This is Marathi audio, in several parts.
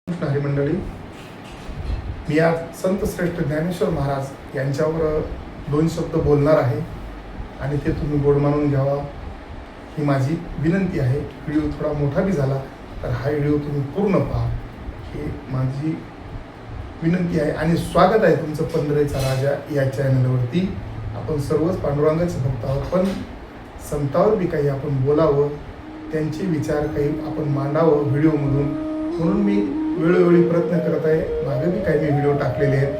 हरी मंडळी, मी आज संत श्रेष्ठ ज्ञानेश्वर महाराज यांच्यावर 2 शब्द बोलणार आहे आणि ते तुम्ही गोड मानून घ्यावा ही माझी विनंती आहे. व्हिडिओ थोडा मोठा बी झाला तर हा व्हिडिओ तुम्ही पूर्ण पहा ही माझी विनंती आहे. आणि स्वागत आहे तुमचं पंधरेचा राजा या चॅनलवरती. आपण सर्वच पांडुरंगाचे भक्त आहोत, पण संतावर बी काही आपण बोलावं, त्यांचे विचार काही आपण मांडावं व्हिडिओमधून, म्हणून मी वेळोवेळी प्रयत्न करत आहे. मागे बी काही मी व्हिडिओ टाकलेले आहेत,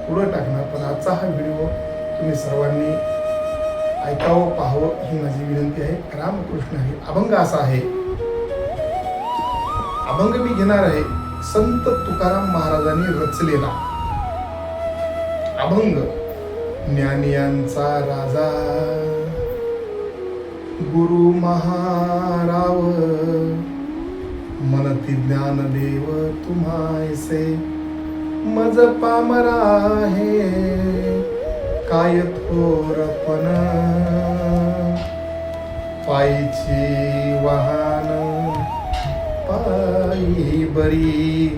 पुढं टाकणार, पण आजचा हा व्हिडिओ तुम्ही सर्वांनी ऐकावं पाहावं ही माझी विनंती आहे. रामकृष्ण हरी. अभंग असा आहे, अभंग मी घेणार आहे संत तुकाराम महाराजांनी रचलेला अभंग. ज्ञानियांचा राजा गुरु महाराव, मनती ज्ञानदेव तुम्हायसे, मज पामरा आहे काय थोरपण, पायीची वाहन पायी बरी,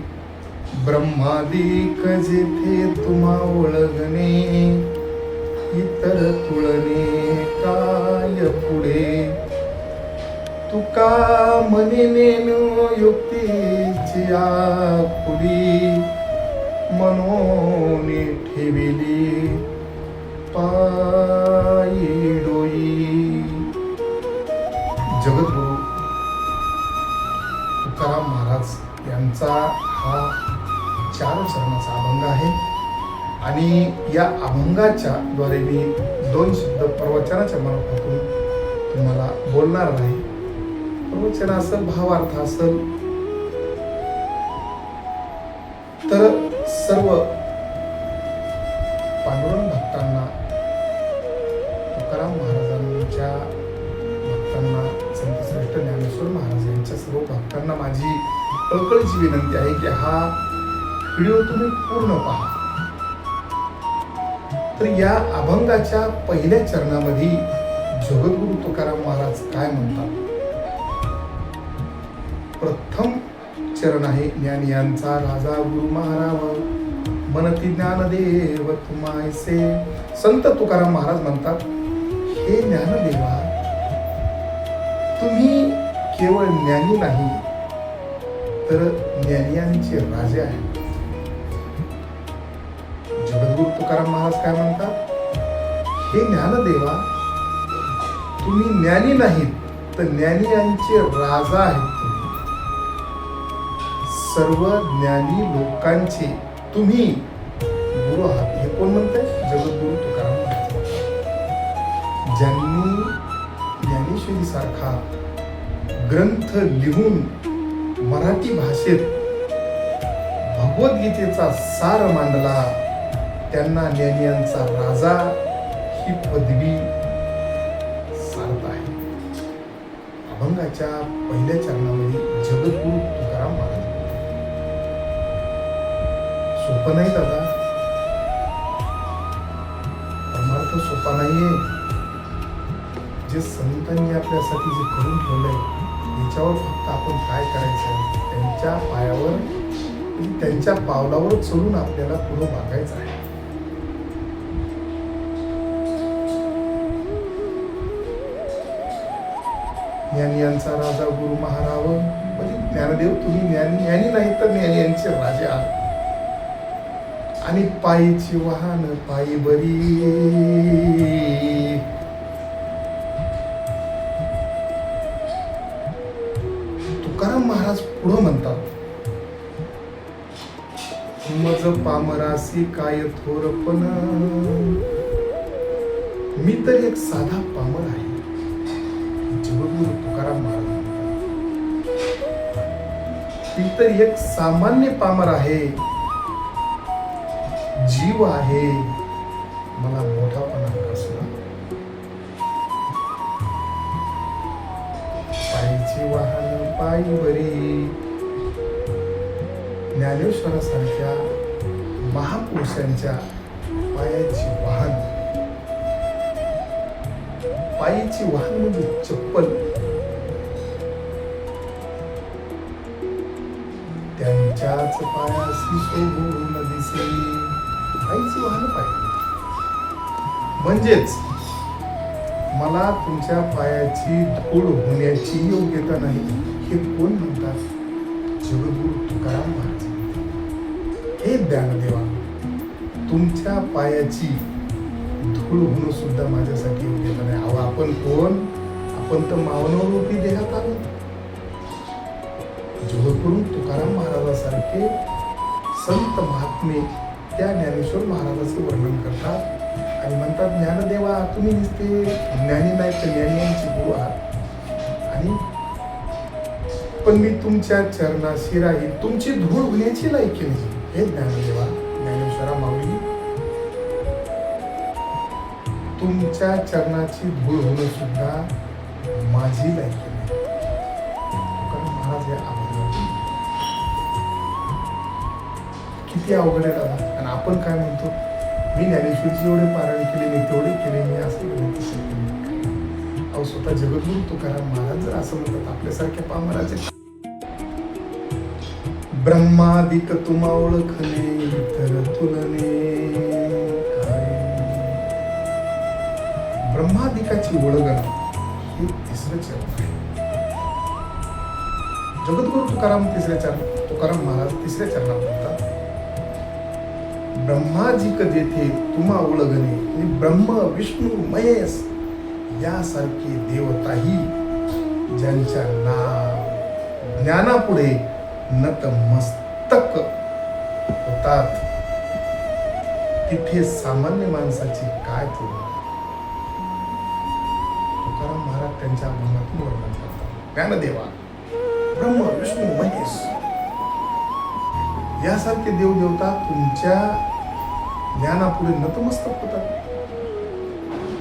ब्रह्मादिक जेथे तुम्हा ओळगणे, इतर तुळणे काय पुढे, तुका मने नेनो युक्तीची आपुली, मनोनी ठेविली पायी डोई. जगद्गुरु तुकाराम महाराज यांचा हा 4 चरणाचा अभंग आहे आणि या अभंगाच्या द्वारे मी 2 शब्द प्रवचनाच्या मार्फातून तुम्हाला बोलणार आहे. प्रवचन असेल, भावार्थ असेल, तर सर्व पांडुरंग भक्तांना, तुकाराम महाराजांच्या भक्तांना, संत श्रेष्ठ ज्ञानेश्वर महाराज यांच्या सर्व भक्तांना माझी कळकळीची विनंती आहे की हा व्हिडिओ तुम्ही पूर्ण पहा. तर या अभंगाच्या पहिल्या चरणामध्ये जगद्गुरु तुकाराम महाराज काय म्हणतात. प्रथम चरण आहे, ज्ञानियांचा राजा गुरु महाराव, मनती ज्ञानदेव तुम्हायसे. संत तुकाराम महाराज म्हणतात, हे ज्ञानदेवा, तुम्ही केवळ ज्ञानी नाही तर ज्ञानियांचे राजे आहेत. जगद्गुरु तुकाराम महाराज काय म्हणतात, हे ज्ञानदेवा, तुम्ही ज्ञानी नाहीत तर ज्ञानियांचे राजा आहेत. सर्व ज्ञानी लोकांचे तुम्ही गुरु आहात. हे कोण म्हणतंय? जगद्गुरु तुकाराम महाराज. ज्यांनी ज्ञानेश्वरी सारखा ग्रंथ लिहून मराठी भाषेत भगवद्गीतेचा सार मांडला, त्यांना ज्ञानियांचा राजा ही पदवी सार्थ आहे. अभंगाच्या पहिल्या चरणामध्ये जगद्गुरु तुकाराम महाराज. सोपं नाही दादा, परमार्थ सोपा नाहीये. जे संतांनी आपल्यासाठी जे करून ठेवलंय याच्यावर फक्त आपण काय करायचं, त्यांच्या पायावर, त्यांच्या पावलावर चढून आपल्याला पुढे वागायचं आहे. ज्ञानियांचा राजा गुरु महाराव, म्हणजे ज्ञानदेव, तुम्ही ज्ञानी नाही तर ज्ञानी यांचे राजे आहात. आणि पायीची वाहन पायी बरी, तुकाराम महाराज पुढं म्हणतात, मज पामरासी काय थोरपण, मी तर एक साधा पामर आहे. जगद्गुरु तुकाराम महाराज म्हणतात, मी तर एक सामान्य पामर आहे, जीव आहे, मला मोठापणा कसला. पायीची वाहन पायी बरी. ज्ञानेश्वरासारख्या महापुरुषांच्या पायाची वाहन, पायीची वाहन म्हणजे चप्पल, तुमच्याच पायाशी शोभून दिसे. आईची वाहन पाहिजे म्हणजेच मला तुमच्या पायाची धूळ होण्याची योग्यता नाही. हे कोण म्हणतात? जगद्गुरु तुकाराम महाराज. हे ज्ञानदेवा, तुमच्या पायाची धूळ होणं सुद्धा माझ्यासाठी योग्यता नाही. अहो, आपण कोण? आपण तर मानव रूपी देहात आलो. जगद्गुरु तुकाराम महाराजासारखे संत महात्मे त्या ज्ञानेश्वर महाराजाचे वर्णन करतात आणि म्हणतात, ज्ञानदेवा तुम्ही नुसते ज्ञानी नाही तर ज्ञानियांचे गुरु आहात. आणि पण मी तुमच्या चरणाशी राहील, तुमची धूळ होण्याची लायकी नाही. हे ज्ञानदेवा, ज्ञानेश्वरा माऊली, तुमच्या चरणाची धूळ होणं सुद्धा माझी लायकी नाही. तुकाराम महाराज या अवघड, किती अवघड आहे दादा. आणि आपण काय म्हणतो, मी ज्ञानेश्वरची एवढे पारायण केले, मी तेवढे केले, मी असं केले, तसं केले. अहो, स्वतः जगद्गुरु तुकाराम महाराज जर असं म्हणतात, आपल्यासारख्या पामराचे ब्रह्मादिक तुम्हा ओळखले तर तुलने काय. ब्रह्मादिकाची ओळख हे तिसरं चरण आहे. जगद्गुरु तुकाराम तुकाराम महाराज तिसऱ्या चरणात म्हणतात, ब्रह्माजिक देथे तुम्हा ओळखणे. आणि ब्रह्म विष्णू महेश यासारखे देवताही ज्यांच्या नाव ज्ञानापुढे नतमस्तक होतात, तिथे सामान्य माणसाची काय तुलना. तुकाराम महाराज त्यांच्या अभंगातून वर्णन करतात, ज्ञानदेवा, ब्रह्म विष्णू महेश यासारखे देवदेवता तुमच्या ज्ञानापुढे नतमस्तक होतात.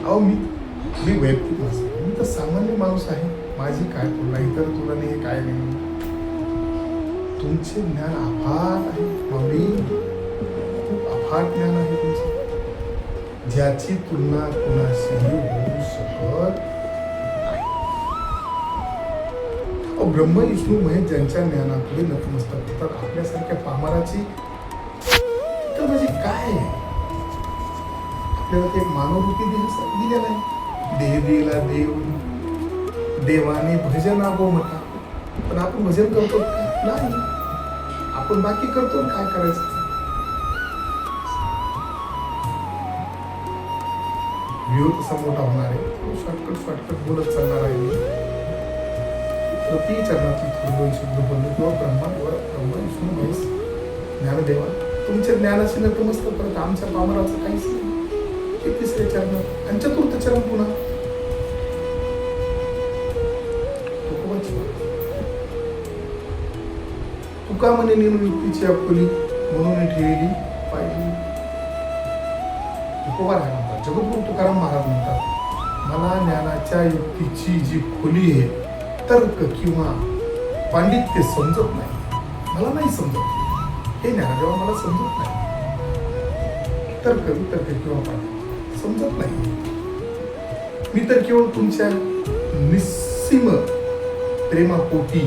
अहो, मी वैयक्तिक नसते, मी तर सामान्य माणूस आहे, माझी काय तुलना, इतर तुलना हे काय नाही. तुमचे ज्ञान अफाट आहे माऊली, खूप अफाट ज्ञान आहे तुमचं, ज्याची तुलना कुणाशीही होऊ शकत नाही. ब्रह्म विष्णू महेश ज्यांच्या ज्ञानापुढे नतमस्तक होतात, आपल्यासारख्या पामराची तर म्हणजे काय आहे. आपल्याला ते एक मानवरूपी देह दिलेला आहे, देह दिला देव, देवाने भजन आगो म्हटा. पण आपण भजन करतो का? नाही. आपण बाकी करतो, काय करायचं. व्ह्यू तसा मोठा होणार आहे, शॉर्टकट बोलत चालणार आहे. प्रति चरणातून थोडं दोन शब्द बोललो किंवा ब्रह्म विष्णू महेश ज्ञानदेवा, तुमच्या ज्ञानाशी नतमस्तक करत आमच्या पामराचं काहीच नाही. हे तिसरे चरण आणि चतुर्थ चरण पुन्हा तुका म्हणे नियमयुक्तीची अकोली म्हणून ठेवली पाहिजे. तुकोबा आहे म्हणतात, जगद्गुरु तुकाराम महाराज म्हणतात, मला ज्ञानाच्या युक्तीची जी खोली आहे, तर्क किंवा पांडित्य समजत नाही. मला नाही समजत हे ज्ञानदेवा, मला समजत नाही. तर्क किंवा पांडित्य समजत नाही. मी तर केवळ तुमच्या निस्सीम प्रेमापोटी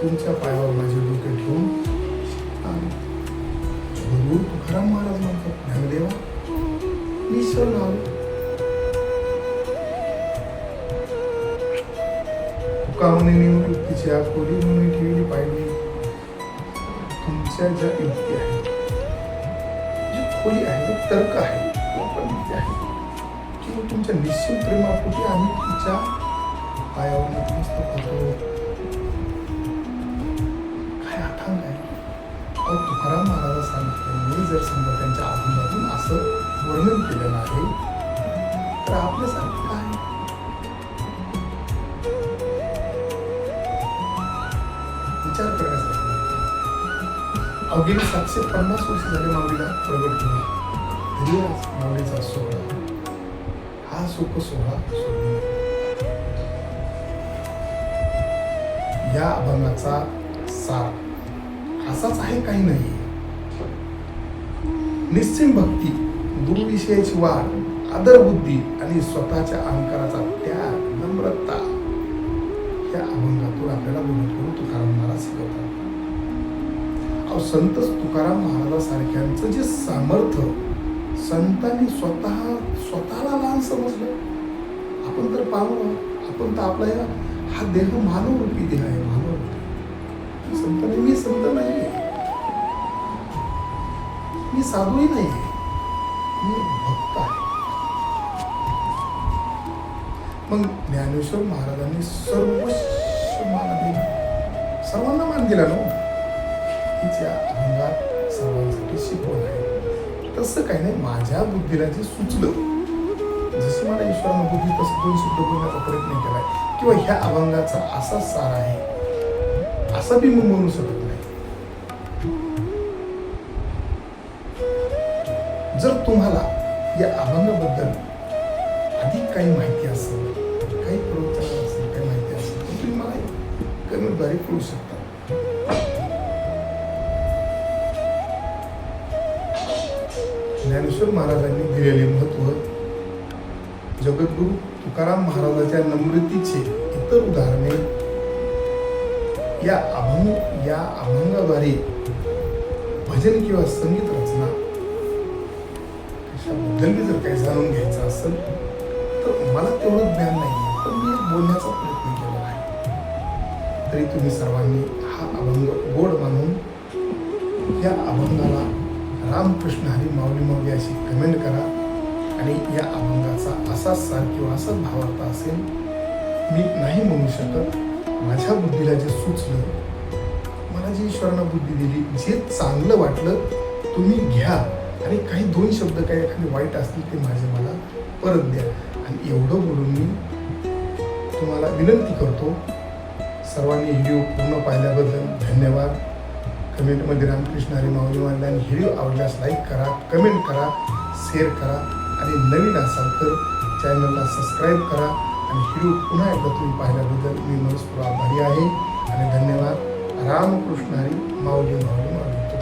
तुमच्या पायावर माझे डोके ठेवून जगद्गुरु तुकाराम महाराज म्हणतात, ज्ञानदेवा, मी शरण आलो. तुका म्हणे नियमयुक्तीची खोली म्हणून ठेवली पाहिजे. तुमच्या ज्या युक्ती आहे, जी खोली आहे, तर्क आहे किंवा पांडित्य आहे, किंवा तुमच्या निश्चित प्रेमापोटी आम्ही तुमच्या पायावर नतमस्तक होतो. तुकाराम महाराज सांगितलं, जर समजा त्यांच्या अभंगातून असं वर्णन केलेलं आहे, तर आपल्यासारखं काय. विचार करण्यासाठी अवघे 750 वर्ष झाले माऊलीला प्रगट केला, तरी आज माऊलीचा सोहळा हा सुख सोहळा सोडून. या अभंगाचा सार असाच आहे, काही नाही. निश्चिम भक्ती, गुरुविषयाची वाढ, आदर बुद्धी आणि स्वतःच्या अहंकाराचा त्याग, नम्रता या अभंगातून आपल्याला बोलत करून तुकाराम महाराज शिकवतात. संत तुकाराम महाराजांसारख्यांचं जे सामर्थ्य, संतांनी स्वतःला लहान समजलं. आपण तर पाहू, आपण तर आपला हा देह मानव रूपी देह आहे, मानव रूपी. संत नाही, मी संत नाही, मी साधूही नाही, मी भक्त आहे. मग ज्ञानेश्वर महाराजांनी सर्वस्व मान दिला, सर्वांना मान दिला ना. हीच या अभंगात सर्वांसाठी शिकवण आहे. तसं काही नाही, माझ्या बुद्धीला जे सुचलं, जसं मला ईश्वरानं बुद्धी तसं दोन शब्द बोलण्याचा प्रयत्न केलाय, किंवा ह्या अभंगाचा असा सार आहे असं बी मी म्हणू शकत नाही. जर तुम्हाला या अभंगाबद्दल अधिक काही माहिती असेल, काही प्रवचन असेल, काही माहिती असेल, तर तुम्ही मला कमेंटद्वारे कळू शकता. ज्ञानेश्वर महाराजांनी दिलेले महत्व, जगद्गुरु तुकाराम महाराजांच्या नम्रतेचे इतर उदाहरणे या अभंगाद्वारे भजन किंवा संगीत रचना याबद्दल जर काही जाणून घ्यायचं असेल तर मला तेवढं ज्ञान नाही, पण मी बोलण्याचा प्रयत्न केला आहे. तरी तुम्ही सर्वांनी हा अभंग गोड मानून या अभंगाला रामकृष्ण हरी माऊली माऊली अशी कमेंट करा. आणि या अभंगाचा असाच सार किंवा असाच भावार्थ असेल मी नाही म्हणू शकत. माझ्या बुद्धीला जे सुचलं, मला जी ईश्वरानं बुद्धी दिली, जे चांगलं वाटलं तुम्ही घ्या. आणि काही दोन शब्द काही एखादी वाईट असतील ते मला परत द्या. आणि एवढं बोलून मी तुम्हाला विनंती करतो, सर्वांनी व्हिडिओ पूर्ण पाहिल्याबद्दल धन्यवाद. कमेंटमध्ये रामकृष्ण हरी माऊली माऊली आणि व्हिडिओ आवडल्यास लाईक करा, कमेंट करा, शेअर करा. आणि नवीन असाल तर चॅनलला सबस्क्राईब करा. आणि व्हिडिओ पुन्हा एकदा तुम्ही पाहिल्याबद्दल मी मनस्पूर्वक आभारी आहे आणि धन्यवाद. रामकृष्ण हरी माऊली माऊली माऊली.